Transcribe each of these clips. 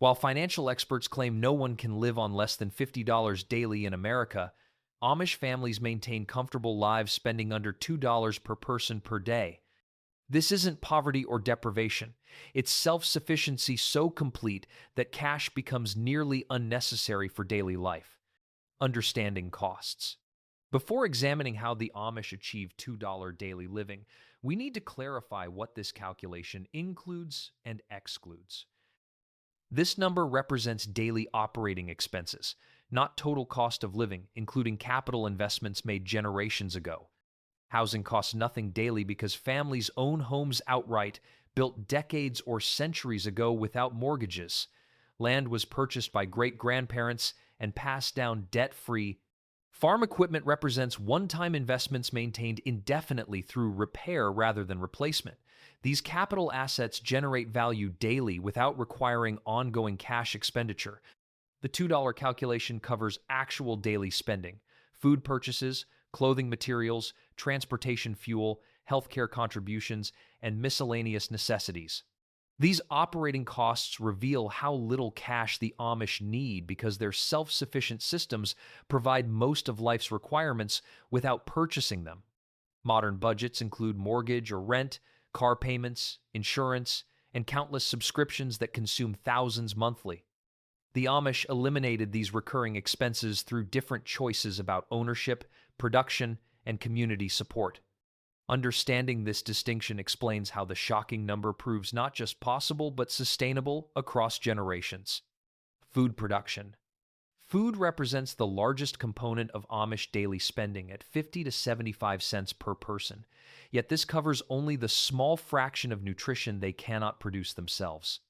While financial experts claim no one can live on less than $50 daily in America, Amish families maintain comfortable lives spending under $2 per person per day. This isn't poverty or deprivation. It's self-sufficiency so complete that cash becomes nearly unnecessary for daily life. Understanding costs. Before examining how the Amish achieve $2 daily living, we need to clarify what this calculation includes and excludes. This number represents daily operating expenses, not total cost of living, including capital investments made generations ago. Housing costs nothing daily because families own homes outright, built decades or centuries ago without mortgages. Land was purchased by great-grandparents and passed down debt-free. Farm equipment represents one-time investments maintained indefinitely through repair rather than replacement. These capital assets generate value daily without requiring ongoing cash expenditure. The $2 calculation covers actual daily spending, food purchases, clothing materials, transportation fuel, healthcare contributions, and miscellaneous necessities. These operating costs reveal how little cash the Amish need because their self-sufficient systems provide most of life's requirements without purchasing them. Modern budgets include mortgage or rent, car payments, insurance, and countless subscriptions that consume thousands monthly. The Amish eliminated these recurring expenses through different choices about ownership, production, and community support. Understanding this distinction explains how the shocking number proves not just possible but sustainable across generations. Food production. Food represents the largest component of Amish daily spending at 50 to 75 cents per person, yet this covers only the small fraction of nutrition they cannot produce themselves.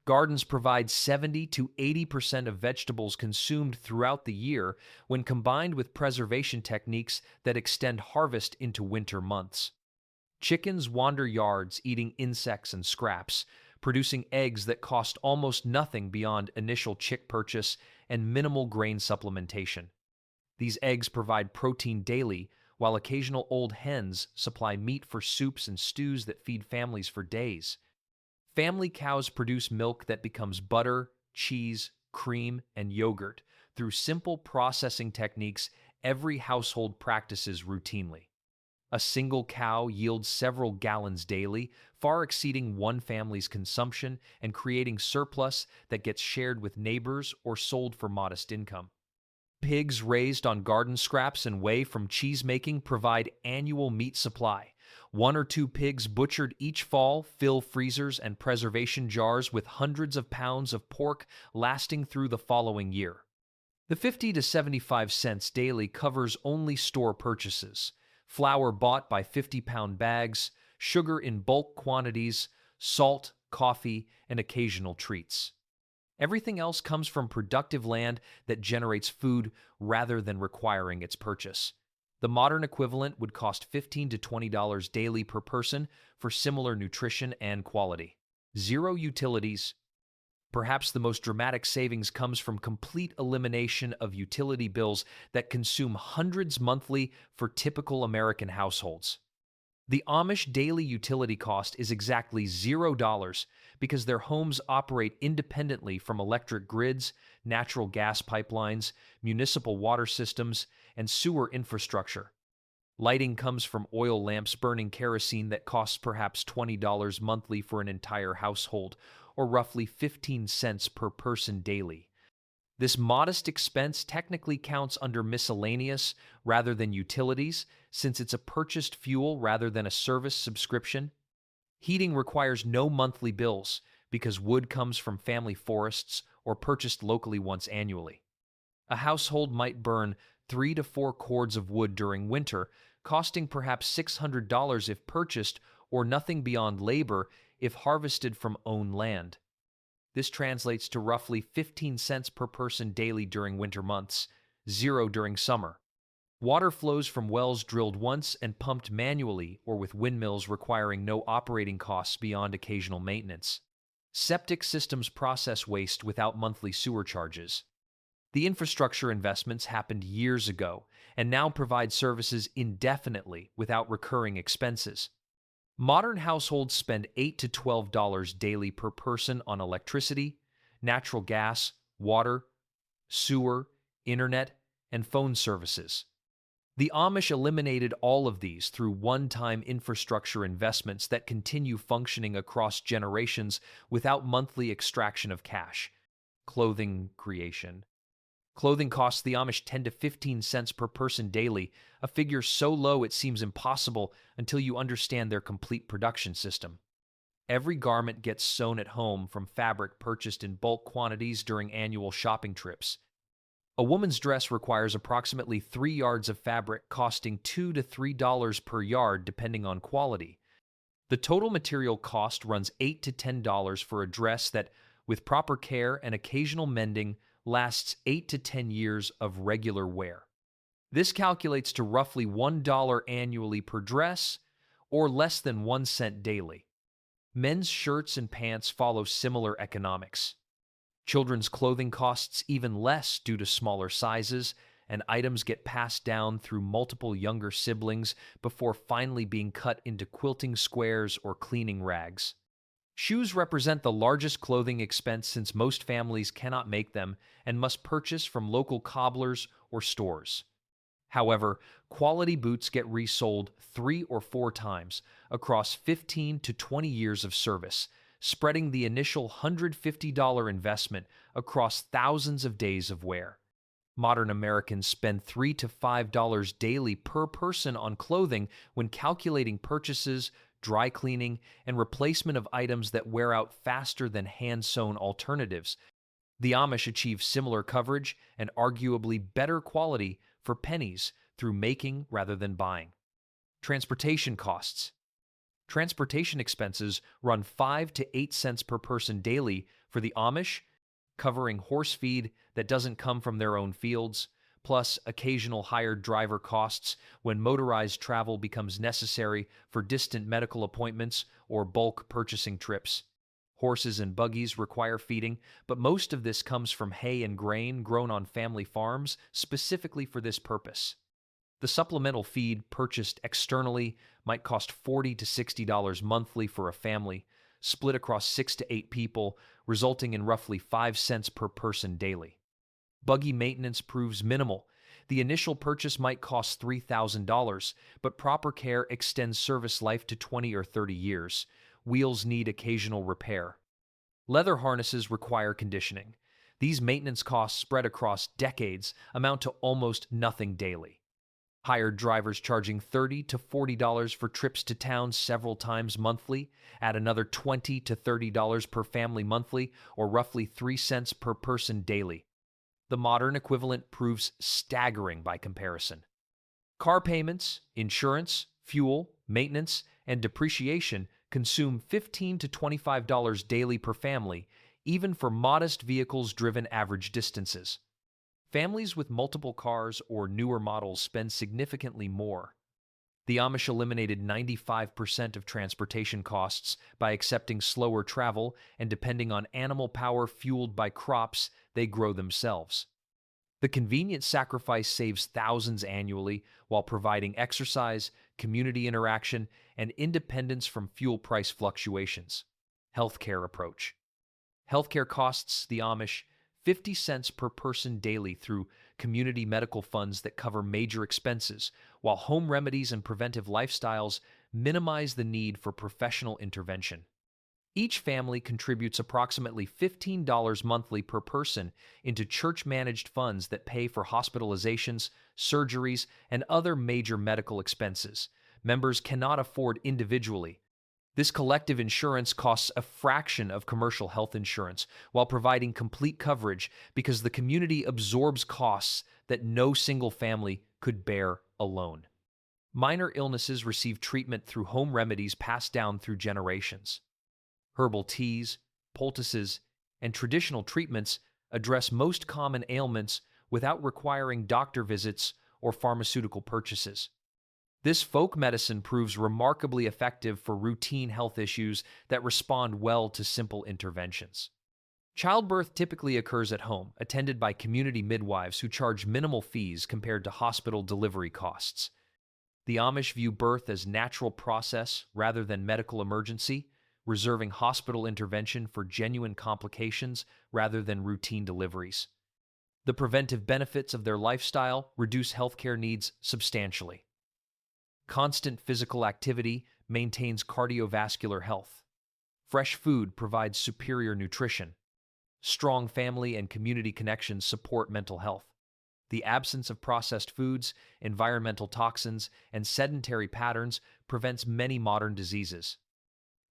Gardens provide 70 to 80% of vegetables consumed throughout the year when combined with preservation techniques that extend harvest into winter months. Chickens wander yards eating insects and scraps, producing eggs that cost almost nothing beyond initial chick purchase and minimal grain supplementation. These eggs provide protein daily, while occasional old hens supply meat for soups and stews that feed families for days. Family cows produce milk that becomes butter, cheese, cream, and yogurt through simple processing techniques every household practices routinely. A single cow yields several gallons daily, far exceeding one family's consumption and creating surplus that gets shared with neighbors or sold for modest income. Pigs raised on garden scraps and whey from cheese making provide annual meat supply. One or two pigs butchered each fall fill freezers and preservation jars with hundreds of pounds of pork lasting through the following year. The 50 to 75 cents daily covers only store purchases, flour bought by 50-pound bags, sugar in bulk quantities, salt, coffee, and occasional treats. Everything else comes from productive land that generates food rather than requiring its purchase. The modern equivalent would cost $15 to $20 daily per person for similar nutrition and quality. Zero utilities. Perhaps the most dramatic savings comes from complete elimination of utility bills that consume hundreds monthly for typical American households. The Amish daily utility cost is exactly $0 because their homes operate independently from electric grids, natural gas pipelines, municipal water systems, and sewer infrastructure. Lighting comes from oil lamps burning kerosene that costs perhaps $20 monthly for an entire household, or roughly 15 cents per person daily. This modest expense technically counts under miscellaneous rather than utilities, since it's a purchased fuel rather than a service subscription. Heating requires no monthly bills because wood comes from family forests or purchased locally once annually. A household might burn 3 to 4 cords of wood during winter, costing perhaps $600 if purchased or nothing beyond labor if harvested from own land. This translates to roughly 15 cents per person daily during winter months, zero during summer. Water flows from wells drilled once and pumped manually or with windmills requiring no operating costs beyond occasional maintenance. Septic systems process waste without monthly sewer charges. The infrastructure investments happened years ago and now provide services indefinitely without recurring expenses. Modern households spend $8 to $12 daily per person on electricity, natural gas, water, sewer, internet, and phone services. The Amish eliminated all of these through one-time infrastructure investments that continue functioning across generations without monthly extraction of cash. Clothing creation. Clothing costs the Amish 10 to 15 cents per person daily, a figure so low it seems impossible until you understand their complete production system. Every garment gets sewn at home from fabric purchased in bulk quantities during annual shopping trips. A woman's dress requires approximately 3 yards of fabric costing $2 to $3 per yard depending on quality. The total material cost runs $8 to $10 for a dress that, with proper care and occasional mending, lasts 8 to 10 years of regular wear. This calculates to roughly $1 annually per dress, or less than 1 cent daily. Men's shirts and pants follow similar economics. Children's clothing costs even less due to smaller sizes, and items get passed down through multiple younger siblings before finally being cut into quilting squares or cleaning rags. Shoes represent the largest clothing expense since most families cannot make them and must purchase from local cobblers or stores. However, quality boots get resold 3 or 4 times across 15 to 20 years of service, spreading the initial $150 investment across thousands of days of wear. Modern Americans spend $3 to $5 daily per person on clothing when calculating purchases, dry cleaning, and replacement of items that wear out faster than hand-sewn alternatives. The Amish achieve similar coverage and arguably better quality for pennies through making rather than buying. Transportation costs. Transportation expenses run 5 to 8 cents per person daily for the Amish, covering horse feed that doesn't come from their own fields, plus occasional hired driver costs when motorized travel becomes necessary for distant medical appointments or bulk purchasing trips. Horses and buggies require feeding, but most of this comes from hay and grain grown on family farms specifically for this purpose. The supplemental feed purchased externally might cost $40 to $60 monthly for a family, split across 6 to 8 people, resulting in roughly 5 cents per person daily. Buggy maintenance proves minimal. The initial purchase might cost $3,000, but proper care extends service life to 20 or 30 years. Wheels need occasional repair. Leather harnesses require conditioning. These maintenance costs spread across decades amount to almost nothing daily. Hired drivers charging $30 to $40 for trips to town several times monthly, add another $20 to $30 per family monthly, or roughly 3 cents per person daily. The modern equivalent proves staggering by comparison. Car payments, insurance, fuel, maintenance, and depreciation consume $15 to $25 daily per family, even for modest vehicles driven average distances. Families with multiple cars or newer models spend significantly more. The Amish eliminated 95% of transportation costs by accepting slower travel and depending on animal power fueled by crops they grow themselves. The convenient sacrifice saves thousands annually while providing exercise, community interaction, and independence from fuel price fluctuations. Healthcare approach. Healthcare costs the Amish 50 cents per person daily through community medical funds that cover major expenses, while home remedies and preventive lifestyles minimize the need for professional intervention. Each family contributes approximately $15 monthly per person into church-managed funds that pay for hospitalizations, surgeries, and other major medical expenses members cannot afford individually. This collective insurance costs a fraction of commercial health insurance while providing complete coverage because the community absorbs costs that no single family could bear alone. Minor illnesses receive treatment through home remedies passed down through generations. Herbal teas, poultices, and traditional treatments address most common ailments without requiring doctor visits or pharmaceutical purchases. This folk medicine proves remarkably effective for routine health issues that respond well to simple interventions. Childbirth typically occurs at home, attended by community midwives who charge minimal fees compared to hospital delivery costs. The Amish view birth as natural process rather than medical emergency, reserving hospital intervention for genuine complications rather than routine deliveries. The preventive benefits of their lifestyle reduce healthcare needs substantially. Constant physical activity maintains cardiovascular health. Fresh food provides superior nutrition. Strong family and community connections support mental health. The absence of processed foods, environmental toxins, and sedentary patterns prevents many modern diseases.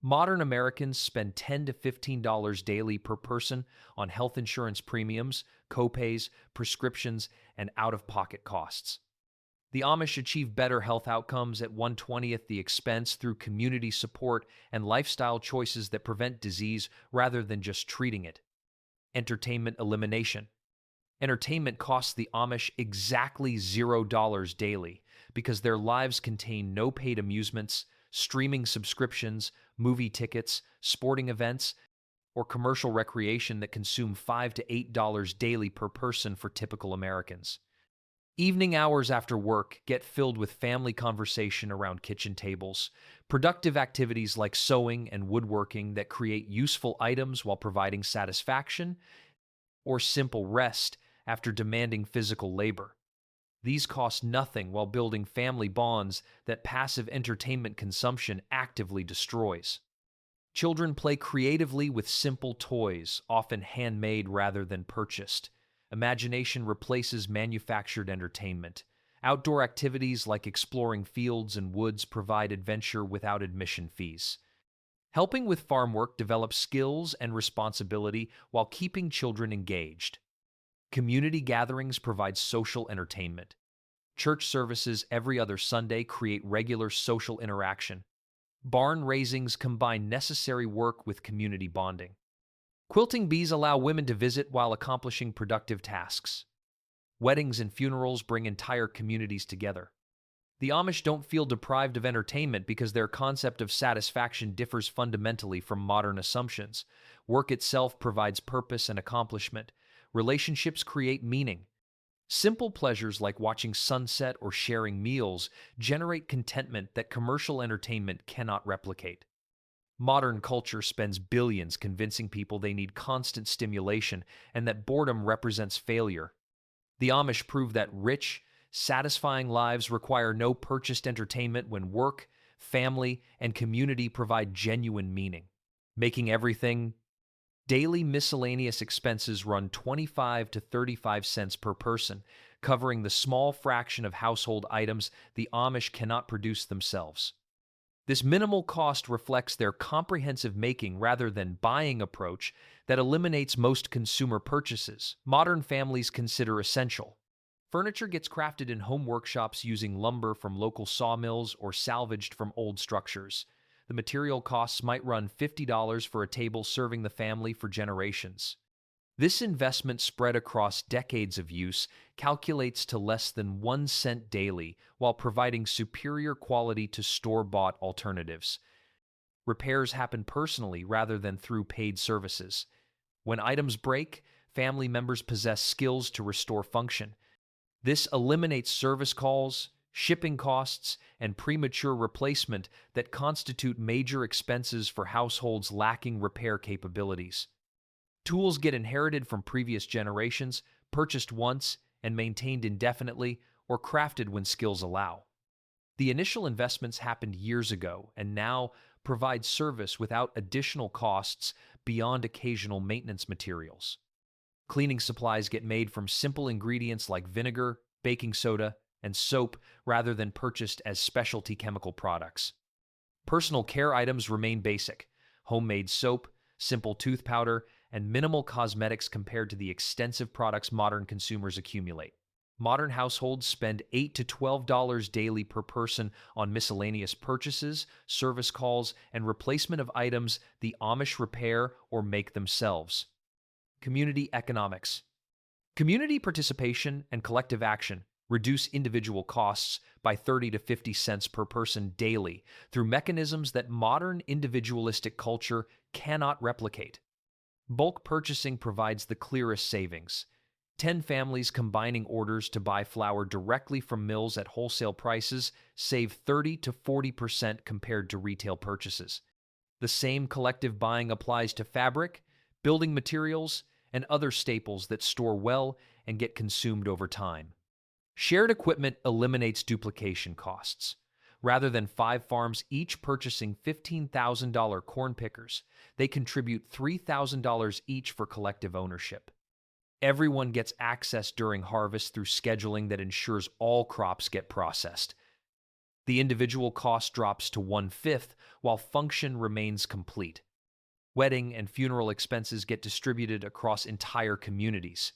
Modern Americans spend $10 to $15 daily per person on health insurance premiums, copays, prescriptions, and out-of-pocket costs. The Amish achieve better health outcomes at 1/20th the expense through community support and lifestyle choices that prevent disease rather than just treating it. Entertainment elimination. Entertainment costs the Amish exactly $0 daily because their lives contain no paid amusements, streaming subscriptions, movie tickets, sporting events, or commercial recreation that consume $5 to $8 daily per person for typical Americans. Evening hours after work get filled with family conversation around kitchen tables, productive activities like sewing and woodworking that create useful items while providing satisfaction, or simple rest after demanding physical labor. These cost nothing while building family bonds that passive entertainment consumption actively destroys. Children play creatively with simple toys, often handmade rather than purchased. Imagination replaces manufactured entertainment. Outdoor activities like exploring fields and woods provide adventure without admission fees. Helping with farm work develops skills and responsibility while keeping children engaged. Community gatherings provide social entertainment. Church services every other Sunday create regular social interaction. Barn raisings combine necessary work with community bonding. Quilting bees allow women to visit while accomplishing productive tasks. Weddings and funerals bring entire communities together. The Amish don't feel deprived of entertainment because their concept of satisfaction differs fundamentally from modern assumptions. Work itself provides purpose and accomplishment. Relationships create meaning. Simple pleasures like watching sunset or sharing meals generate contentment that commercial entertainment cannot replicate. Modern culture spends billions convincing people they need constant stimulation and that boredom represents failure. The Amish prove that rich, satisfying lives require no purchased entertainment when work, family, and community provide genuine meaning, making everything. Daily miscellaneous expenses run 25 to 35 cents per person, covering the small fraction of household items the Amish cannot produce themselves. This minimal cost reflects their comprehensive making rather than buying approach that eliminates most consumer purchases modern families consider essential. Furniture gets crafted in home workshops using lumber from local sawmills or salvaged from old structures. The material costs might run $50 for a table serving the family for generations. This investment spread across decades of use calculates to less than 1 cent daily while providing superior quality to store-bought alternatives. Repairs happen personally rather than through paid services. When items break, family members possess skills to restore function. This eliminates service calls, shipping costs, and premature replacement that constitute major expenses for households lacking repair capabilities. Tools get inherited from previous generations, purchased once, and maintained indefinitely, or crafted when skills allow. The initial investments happened years ago and now provide service without additional costs beyond occasional maintenance materials. Cleaning supplies get made from simple ingredients like vinegar, baking soda, and soap rather than purchased as specialty chemical products. Personal care items remain basic: homemade soap, simple tooth powder, and minimal cosmetics compared to the extensive products modern consumers accumulate. Modern households spend $8 to $12 daily per person on miscellaneous purchases, service calls, and replacement of items the Amish repair or make themselves. Community economics. Community participation and collective action reduce individual costs by 30 to 50 cents per person daily through mechanisms that modern individualistic culture cannot replicate. Bulk purchasing provides the clearest savings. 10 families combining orders to buy flour directly from mills at wholesale prices save 30 to 40% compared to retail purchases. The same collective buying applies to fabric, building materials, and other staples that store well and get consumed over time. Shared equipment eliminates duplication costs. Rather than 5 farms each purchasing $15,000 corn pickers, they contribute $3,000 each for collective ownership. Everyone gets access during harvest through scheduling that ensures all crops get processed. The individual cost drops to 1/5 while function remains complete. Wedding and funeral expenses get distributed across entire communities.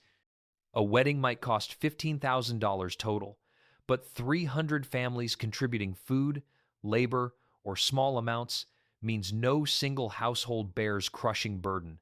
A wedding might cost $15,000 total, but 300 families contributing food, labor, or small amounts means no single household bears crushing burden.